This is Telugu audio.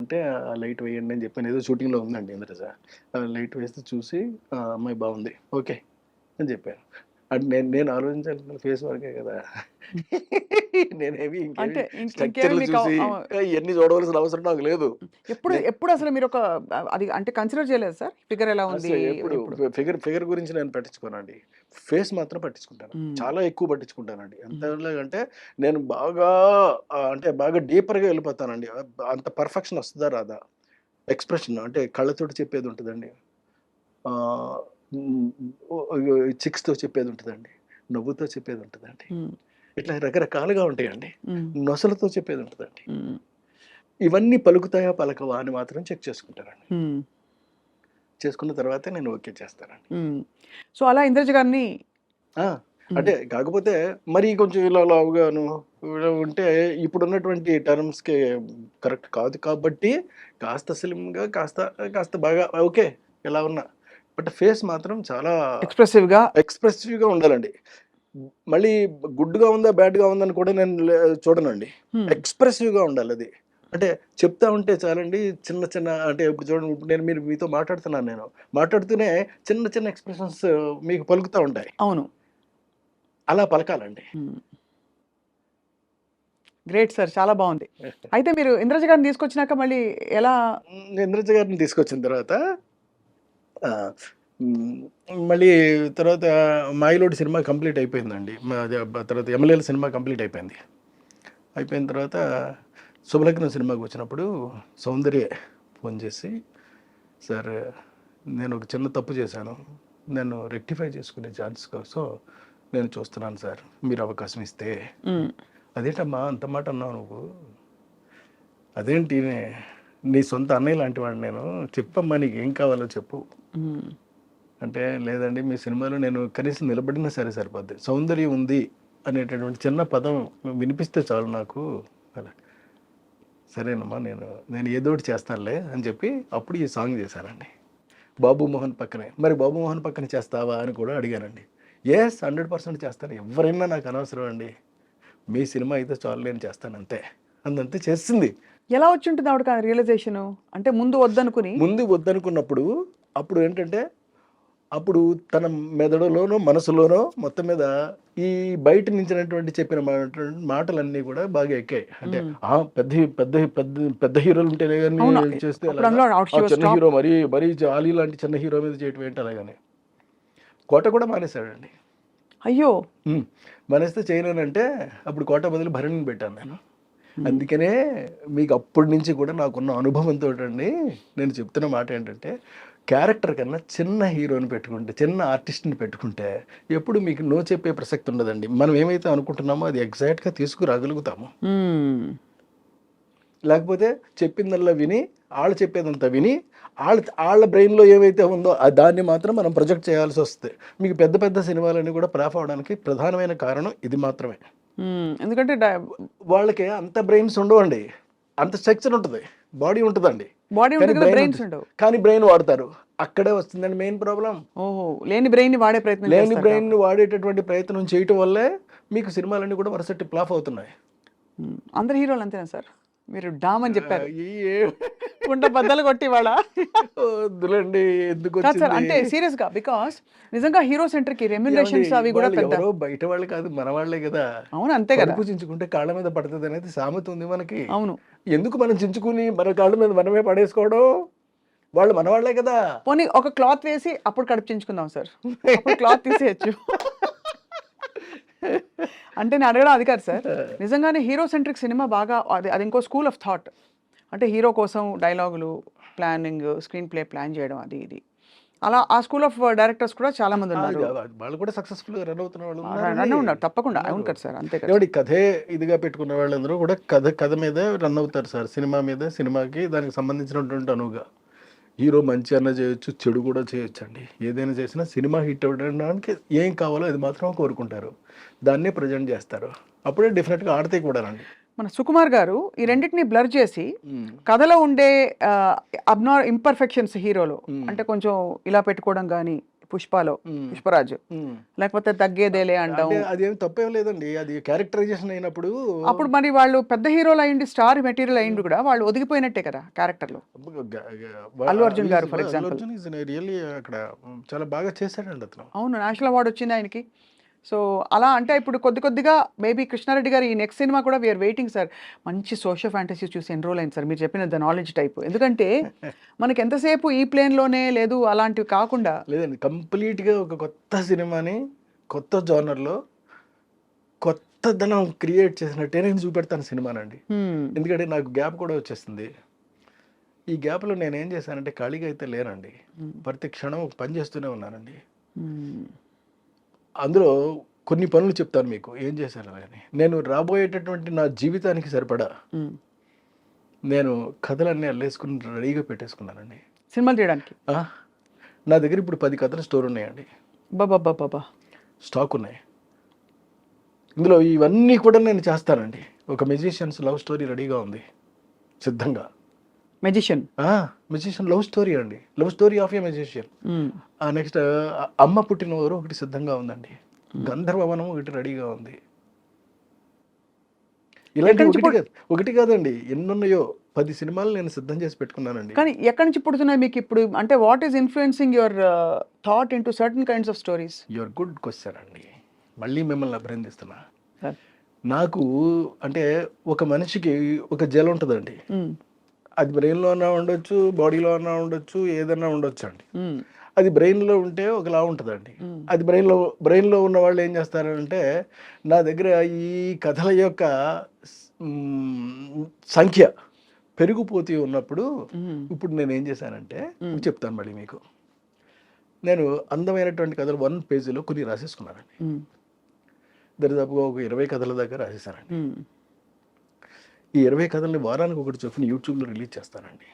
అంటే ఆ లైట్ వేయండి అని చెప్పాను. ఏదో షూటింగ్‌లో ఉందండి ఇంద్రజ. లైట్ వేస్తే చూసి అమ్మాయి బాగుంది. ఓకే. అని చెప్పాను. అంటే నేను నేను ఆలోచించాల్సిన ఫేస్ వరకే కదా! నేనేమి ఇంకేమి అంటే ఇంకేమి స్ట్రక్చర్‌లు మీకు చూసి ఇయన్నీ చూడవలసిన అవసరం నాకు లేదు. ఎప్పుడు నే ఎప్పుడు అసలు మీరొక అది అంటే కన్సిడర్ చేయలేదా సార్? ఫిగర్ ఎలా ఉంది? అసలు ఎప్పుడు ఎప్పుడు? ఫిగర్ గురించి నేను పట్టించుకోనండి. ఫేస్ మాత్రం పట్టించుకుంటాను. హ్మ్. చాలా ఎక్కువ పట్టించుకుంటానండి. ఎంత హ్మ్. ఎలాగంటే నేను బాగా అంటే బాగా డీపర్‌గా వెళ్ళిపోతానండి. అంత పర్ఫెక్షన్ వస్తదా రాదా? ఎక్స్‌ప్రెషన్ అంటే కళ్ళతోటి చెప్పేది ఉంటదండి. ఆహ్, హ్మ్. చిక్స్‌తో చెప్పేది ఉంటదండి. నవ్వుతో చెప్పేది ఉంటదండి. హ్మ్. ఇట్లా రకరకాలుగా ఉంటాయండి. హ్మ్. నొసలుతో చెప్పేది ఉంటదండి. హ్మ్. ఇవన్నీ పలుకుతాయా? పలకవా? అని మాత్రం చెక్ చేసుకుంటానండి. హ్మ్. చేసుకున్న తర్వాతే నేను ఓకే చేస్తానండి. హ్మ్. సో, అలా ఇంద్రజ గారిని ఆ! హ్మ్. అంటే కాకపోతే మరీ కొంచెం ఇలా లావుగాను ఇలా ఉంటే ఇప్పుడున్నటువంటి టర్మ్స్‌కి కరెక్ట్ కాదు కాబట్టి కాస్త స్లిమ్‌గా కాస్త బాగా ఓకే. ఎలా ఉన్నా. బట్ ఫేస్ మాత్రం చాలా ఎక్స్‌ప్రెసివ్‌గా ఎక్స్‌ప్రెసివ్‌గా ఉండాలండి. మళ్ళీ గుడ్‌గా ఉందా? బ్యాడ్‌గా ఉందని కూడా నేను చూడనండి. హ్మ్. ఎక్స్‌ప్రెసివ్‌గా ఉండాలది. అంటే చెప్తా ఉంటే చాలండి చిన్న చిన్న అంటే ఇప్పుడు చూడండి ఇప్పుడు నేను మీతో మాట్లాడుతున్నాను నేను. మాట్లాడుతూనే చిన్న చిన్న ఎక్స్‌ప్రెషన్స్ మీకు పలుకుతా ఉంటాయి. అవును. అలా పలకాలండి. హ్మ్. Great sir. చాలా బావుంది. అయితే మీరు ఇంద్రజ గారిని తీసుకొచ్చినాక మళ్ళీ ఎలా ఇంద్రజ గారిని తీసుకొచ్చిన తర్వాత ఆహ్, హ్మ్. మళ్ళీ తర్వాత 'మాయలోడి' సినిమా కంప్లీట్ అయిపోయిందండి. అదే తర్వాత 'యమలీల' సినిమా కంప్లీట్ అయిపోయింది. అయిపోయిన తర్వాత 'శుభలగ్నం' సినిమాకి వచ్చినప్పుడు సౌందర్య ఫోన్ చేసి, "సార్ నేను ఒక చిన్న తప్పు చేశాను. నన్ను రెక్టిఫై చేసుకునే ఛాన్స్ కోసం నేను చూస్తున్నాను సార్. మీరు అవకాశం ఇస్తే." హ్మ్. "అదేంటమ్మా అంత మాట అన్నావు నువ్వు? అదేంటి నీ సొంత అన్నయ్య లాంటి వాడిని నేను. చెప్పమ్మా నీకేం కావాలో చెప్పు." హ్మ్. అంటే లేదండి మీ సినిమాలో నేను కనీసం నిలబడినా సరే సరిపోద్ది. సౌందర్యం ఉంది అనేటటువంటి చిన్న పదం వినిపిస్తే చాలు నాకు అలా. సరేనమ్మా నేను నేను ఏదో ఒకటి చేస్తానులే అని చెప్పి అప్పుడు ఈ సాంగ్ చేశానండి. బాబు మోహన్ పక్కనే. మరి బాబు మోహన్ పక్కన చేస్తావా అని కూడా అడిగానండి. యెస్ 100% చేస్తాను. ఎవరైనా నాకు అనవసరం అండి. మీ సినిమా అయితే చాలు నేను చేస్తాను అంతే. అందంతే చేసింది. ఎలా వచ్చుంటుంది ఆవిడకి ఆ రియలైజేషను? అంటే ముందు వద్దనుకుని ముందు వద్దనుకున్నప్పుడు అప్పుడు ఏంటంటే అప్పుడు తన మెదడులోనో, మనసులోనో మొత్తం మీద ఈ బయట నుంచినటువంటి చెప్పిన మాటలన్నీ గూడా బాగా ఎక్కాయి. అంటే హ్మ్. పెద్ద పెద్ద పెద్ద పెద్ద హీరోలు ఉంటేనే గాని అవును. చేస్తే అప్పుడు ఎలాగా? అందులో షీ వాస్ చిన్న టాప్. హీరో మరీ 'ఆలీ' లాంటి చిన్న హీరో మీద చేయటం ఏంటి అలాగని. కోట కూడా మానేశాడండి. అయ్యో! హ్మ్. మానేస్తే చేయలేనంటే అప్పుడు కోట బదులు భరణిని పెట్టాను నేను. హ్మ్. అందుకనే మీకు అప్పటి నుంచి కూడా నాకున్న అనుభవంతోటండి నేను చెప్తున్న మాట ఏంటంటే, క్యారెక్టర్ కన్నా చిన్న హీరోని పెట్టుకుంటే, చిన్న ఆర్టిస్ట్‌ని పెట్టుకుంటే, ఎప్పుడు మీకు నో చెప్పే ప్రసక్తి ఉండదండి. మనం ఏమైతే అనుకుంటున్నామో అది ఎగ్జాక్ట్‌గా తీసుకురాగలుగుతాము. హ్మ్. లేకపోతే చెప్పిందల్లా విని, ఆళ్ళు చెప్పేదంతా విని, ఆళ్ళ బ్రెయిన్‌లో ఏవైతే ఉందో దాన్ని మాత్రం మనం ప్రొజెక్ట్ చేయాల్సొస్తది. మీకు పెద్ద పెద్ద సినిమాలన్నీ కూడా ఫ్లాప్ అవ్వడానికి ప్రధానమైన కారణం ఇది మాత్రమే. హ్మ్. ఎందుకంటే వాళ్ళకి అంత బ్రెయిన్స్ ఉండవండి. అంత స్ట్రక్చర్ ఉంటది. బాడీ ఉంటదండి. బాడీ కానీ ఉంటది కదా! బ్రెయిన్ బ్రెయిన్స్ ఉంటది. ఉండవు. కానీ బ్రెయిన్ వాడతారు. అక్కడే వస్తుందండి మెయిన్ ప్రాబ్లమ్. ఓహో! లేని బ్రెయిన్‌ని వాడే ప్రయత్నం లేని చేస్తారు బ్రెయిన్‌ని వాడేటటువంటి ప్రయత్నం చేయటం వల్లే మీకు సినిమాలన్నీ కూడా వరుసటి ఫ్లాప్ అవుతున్నాయి. హ్మ్. అందరు హీరోలు అంతేనా సార్? మీరు డామ్ అని చెప్పారు. ఈ కుండ బద్దలు కొట్టి ఇవాళ వద్దులేండి కాదు సార్. ఎందుకొచ్చింది. అంటే సీరియస్‌గా బికాజ్ నిజంగా హీరో సెంట్రిక్‌కి ఏవండి రెమ్యునరేషన్స్ అవి కూడా వాళ్ళు పెద్ద ఎవరో బయట వాళ్ళు కాదు మన వాళ్ళే గదా! అవును. అంతే కదా! కడుపు చించుకుంటే కాళ్ళ మీద పడతదనేది సామెత ఉంది మనకి. అవును. ఎందుకు మనం చించుకుని మన కాళ్ళ మీద మనమే పడేసుకోవడం? వాళ్ళు మనవాళ్ళే కదా! పోనీ ఒక క్లాత్ వేసి అప్పుడు కడుపు చించుకుందాం సార్. అప్పుడు క్లాత్ తీసేయొచ్చు. అంటే నేను అడగడం అది కాదు సార్. నిజంగానే హీరో సెంట్రిక్ సినిమా బాగా అది అది ఇంకో స్కూల్ ఆఫ్ థాట్. అంటే హీరో కోసం డైలాగులు, ప్లానింగ్, స్క్రీన్ ప్లే ప్లాన్ చేయడం అది ఇది. అలా ఆ స్కూల్ ఆఫ్ డైరెక్టర్స్ కూడా చాలా మంది ఉన్నారు. వాళ్ళు కూడా సక్సెస్‌ఫుల్‌గా రన్ అవుతున్న వాళ్ళు ఉన్నారండి. రన్ ఉన్నారు తప్పకుండా. అవును ఉన్నారు. కదా సార్. అంతే కదా! ఏవండీ కథే ఇదిగా పెట్టుకున్న వాళ్ళందరూ కూడా కథ మీదే రన్ అవుతారు సార్. సినిమా మీద, సినిమాకి దానికి సంబంధించినటువంటి అనువుగా. హీరో మంచి అన్నా చేయొచ్చు, చెడు కూడా చేయొచ్చండి. ఏదైనా చేసినా సినిమా హిట్ అవ్వడానికి ఏం కావాలో అది మాత్రం కోరుకుంటారు. దాన్నే ప్రెజెంట్ చేస్తారు. అప్పుడే డెఫినిట్‌గా ఆడతాయి కూడానండి. మన సుకుమార్ గారు ఈ హ్మ్. రెండిటిని బ్లర్ చేసి హ్మ్. కథలో ఉండే ఇంపర్ఫెక్షన్స్ హీరోలో హ్మ్. అంటే కొంచెం ఇలా పెట్టుకోవడం గాని, పుష్పలో మ్మ్. పుష్పరాజు, మ్మ్. లేకపోతే తగ్గేదేలే అంటాం. అంటే అదేం తప్పేం లేదండి, అది క్యారెక్టరైజేషన్ అయినప్పుడు అప్పుడు మరి వాళ్ళు పెద్ద హీరోలు అయ్యిండి, స్టార్ మెటీరియల్ అయ్యిండు కూడా వాళ్ళు ఒదిగిపోయినట్టే కదా క్యారెక్టర్లో. అల్లు అర్జున్ గారు ఫర్ ఎగ్జాంపుల్. రియల్లీ అక్కడ చాలా బాగా చేశాడండి అతను. అవును, నేషనల్ అవార్డు వచ్చింది ఆయనకి. సో అలా అంటే ఇప్పుడు కొద్ది కొద్దిగా మేబీ కృష్ణారెడ్డి గారు ఈ నెక్స్ట్ సినిమా కూడా వీఆర్ వెయిటింగ్ సార్. మంచి సోషల్ ఫ్యాంటసీ చూసి ఎన్రోల్ అయింది సార్ మీరు చెప్పిన ద నాలెడ్జ్ టైప్. ఎందుకంటే మనకి ఎంతసేపు ఈ ప్లేన్లోనే లేదు అలాంటివి కాకుండా. లేదండి, కంప్లీట్గా ఒక కొత్త సినిమాని కొత్త జోనర్లో కొత్తదనం క్రియేట్ చేసినట్టే నేను చూపెడతాను సినిమానండి. ఎందుకంటే నాకు గ్యాప్ కూడా వచ్చేస్తుంది. ఈ గ్యాప్లో నేను ఏం చేశానంటే ఖాళీగా అయితే లేనండి, ప్రతి క్షణం ఒక పని చేస్తూనే ఉన్నానండి. అందులో కొన్ని పనులు చెప్తాను మీకు ఏం చేశాను అని. నేను రాబోయేటటువంటి నా జీవితానికి సరిపడా నేను కథలన్నీ అల్లేసుకుని రెడీగా పెట్టేసుకున్నానండి సినిమాలు చేయడానికి. నా దగ్గర ఇప్పుడు 10 కథల స్టోర్ ఉన్నాయండి, బాబా స్టాక్ ఉన్నాయి. ఇందులో ఇవన్నీ కూడా నేను చేస్తానండి. ఒక మెజిషియన్స్ లవ్ స్టోరీ రెడీగా ఉంది సిద్ధంగా. మెజిషియన్ లవ్ స్టోరీ అండి, love story of A magician. Next అమ్మ పుట్టినవారు ఒకటి సిద్ధంగా ఉందండి, గంధర్వవనం ఒకటి రెడీగా ఉంది. ఇలాంటి ఒకటి కాదండి, ఎన్నున్నాయో 10 సినిమాలు నేను సిద్ధం చేసి పెట్టుకున్నానండి. కానీ ఎక్కడి నుంచి పుడుతున్నాయి మీకు ఇప్పుడు? అంటే what is influencing your thought in to certain kinds of stories? Your good question అండి, మళ్ళీ మిమ్మల్ని అభినందిస్తున్నా. నాకు అంటే ఒక మనిషికి ఒక జెల్ ఉంటుందండి, అది బ్రెయిన్లో అన్నా ఉండొచ్చు, బాడీలో అన్నా ఉండొచ్చు, ఏదన్నా ఉండొచ్చు అండి. అది బ్రెయిన్లో ఉంటే ఒకలా ఉంటుందండి. అది బ్రెయిన్లో ఉన్న వాళ్ళు ఏం చేస్తారంటే, నా దగ్గర ఈ కథల యొక్క సంఖ్య పెరిగిపోతూ ఉన్నప్పుడు ఇప్పుడు నేను ఏం చేశానంటే చెప్తాను మళ్ళీ మీకు. నేను అందమైనటువంటి కథలు 1 పేజీలో కొన్ని రాసేసుకున్నానండి. దరిదాపుగా ఒక 20 కథల దగ్గర రాసేసానండి. ఈ 20 కథల్ని వారానికి ఒకటి చొప్పున యూట్యూబ్లో రిలీజ్ చేస్తానండి.